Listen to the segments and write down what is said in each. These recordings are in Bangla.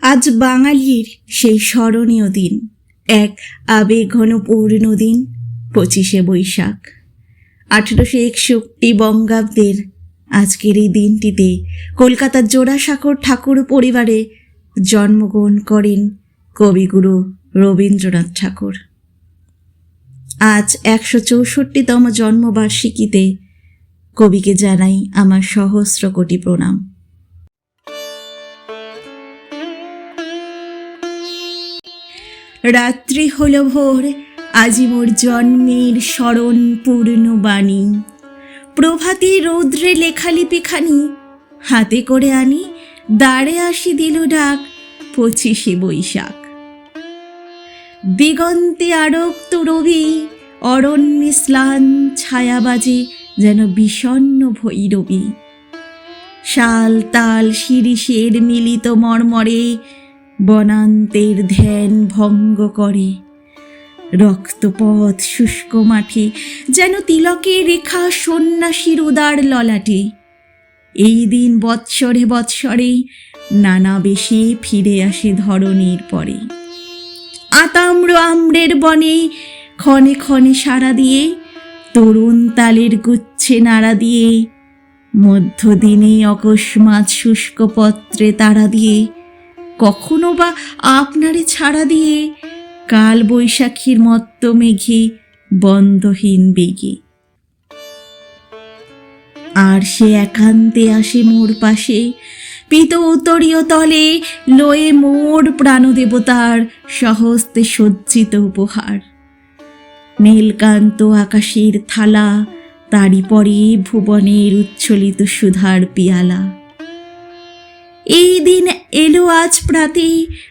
আজ বাঙালির সেই স্মরণীয় দিন, এক আবেগঘন পূর্ণ দিন, 25শে বৈশাখ 1861 বঙ্গাব্দের। আজকের এই দিনটিতে কলকাতার জোড়াসাঁকোর ঠাকুর পরিবারে জন্মগ্রহণ করেন কবিগুরু রবীন্দ্রনাথ ঠাকুর। আজ 164তম জন্মবার্ষিকীতে কবিকে জানাই আমার সহস্র কোটি প্রণাম। রাত্রি হল ভোর, আজি মোর জন্মের স্মরণ পূর্ণ বাণী। প্রভাতী রৌদ্রে লেখালিপিখানি হাতে করে আনি, দাঁড়ে আসি দিল ডাক 25শে বৈশাখ। দিগন্তে আরক্ত রবি, অরণ্যে স্লান ছায়া বাজে যেন বিষণ্ণ ভৈরবী। শাল তাল শিরিষের মিলিত মর্মরে বনান্তের ধ্যান ভঙ্গ করে। রক্তপথ শুষ্ক মাঠে যেন তিলকের রেখা সন্ন্যাসীর উদার ললাটে। এই দিন বৎসরে বৎসরে নানা বেশে ফিরে আসে ধরণীর পরে। আতাম্র আম্রের বনে ক্ষণে ক্ষণে সাড়া দিয়ে, তরুণ তালের গুচ্ছে নাড়া দিয়ে, মধ্যদিনে অকস্মাৎ শুষ্ক পত্রে তাড়া দিয়ে, কখনো বা আপনারে ছাড়া দিয়ে, কাল বৈশাখীর মত্ত মেঘে বন্ধহীন বেগে। আর সে একান্তে আসে মোর পাশে, পিত উত্তরীয় তলে লয়ে মোর প্রাণদেবতার সহস্তে সজ্জিত উপহার। নীলকান্ত আকাশের থালা, তারি পরে ভুবনের উচ্ছ্বলিত সুধার পিয়ালা। এই দিন এলো আজ প্রাতে,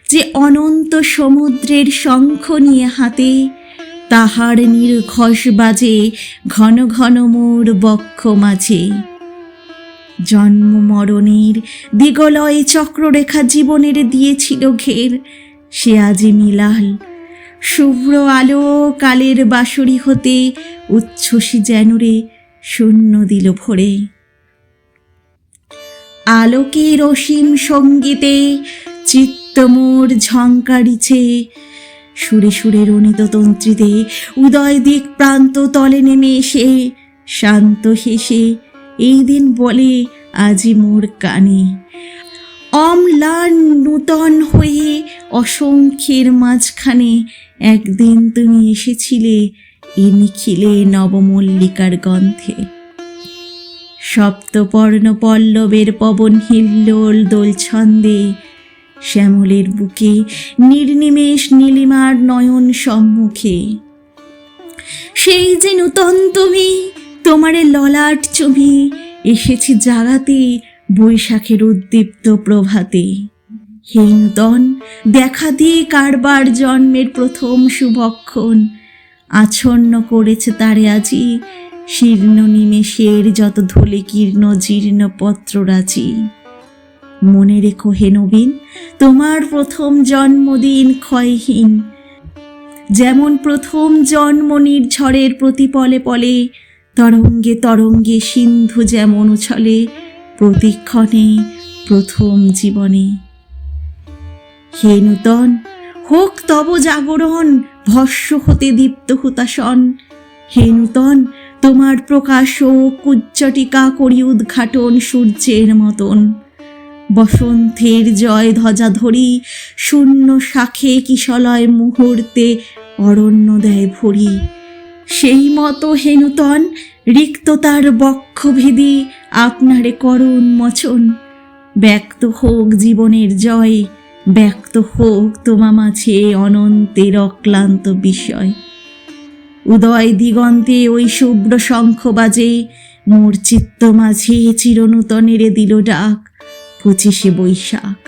যে অনন্ত সমুদ্রের শঙ্খ নিয়ে হাতে, তাহার নির্ঘোষ বাজে ঘন ঘন মোর বক্ষ মাঝে। জন্ম মরণের দিগলয়ে চক্ররেখা জীবনের দিয়েছিল ঘের, সে আজি মিলাল শুভ্র আলো কালের বাঁশরি হতে, উচ্ছ্বসী যেন রে শূন্য দিল ভরে। আলোকের অসীম সঙ্গীতে চিত্ত মোর ঝঙ্কারিছে, সুরে সুরে রণিত তন্ত্রীতে উদয় দিক প্রান্ত তলে নেমে এসে শান্ত হেসে এই দিন বলে আজি মোর কানে। অম্লান নূতন হয়ে অসংখ্যের মাঝখানে একদিন তুমি এসেছিলে এ নিখিলে নবমল্লিকার গন্ধে। সপ্তপর্ণ পল্লবের পবন হিল্লোল দোল ছন্দে, শ্যামলের বুকে নির্নিমেষ নীলিমার নয়ন সম্মুখে। সেই যে নূতন তুমি, তোমারে ললাট চুমি এসেছি জাগাতে বৈশাখের উদ্দীপ্ত প্রভাতে। হে নূতন দেখা দিয়ে কারবার জন্মের প্রথম শুভক্ষণ, আচ্ছন্ন করেছে তারে আজি শীর্ণ নিমেষের যত ধলে কীর্ণ জীর্ণ পত্ররাজি। মনে রেখো হে নবীন, তোমার প্রথম জন্মদিন ক্ষয়হীন। যেমন প্রথম জন্ম নির্ঝরের প্রতিপলে পলে, তরঙ্গে তরঙ্গে সিন্ধু যেমন উছলে প্রতিক্ষণে প্রথম জীবনে। হে নূতন হোক তব জাগরণ, ভস্য হতে দীপ্ত হুতাশন। হে নূতন তোমার প্রকাশ কুজ্জটিকা করি উদ্ঘাটন সূর্যের মতন। বসন্তের জয় ধ্বজা ধরি শূন্য শাখে কিশলয় মুহূর্তে অরণ্য দেয় ভরি। সেই মতো হে নূতন রিক্ততার বক্ষভেদী আপনারে করো উন্মোচন। ব্যক্ত হোক জীবনের জয়, ব্যক্ত হোক তোমা মাঝে অনন্তের অক্লান্ত বিষয়। উদয় দিগন্তে ওই শুভ্র শঙ্খ বাজে, মোর চিত্ত মাঝে চিরনূতনের দিল ডাক 25শে বৈশাখ।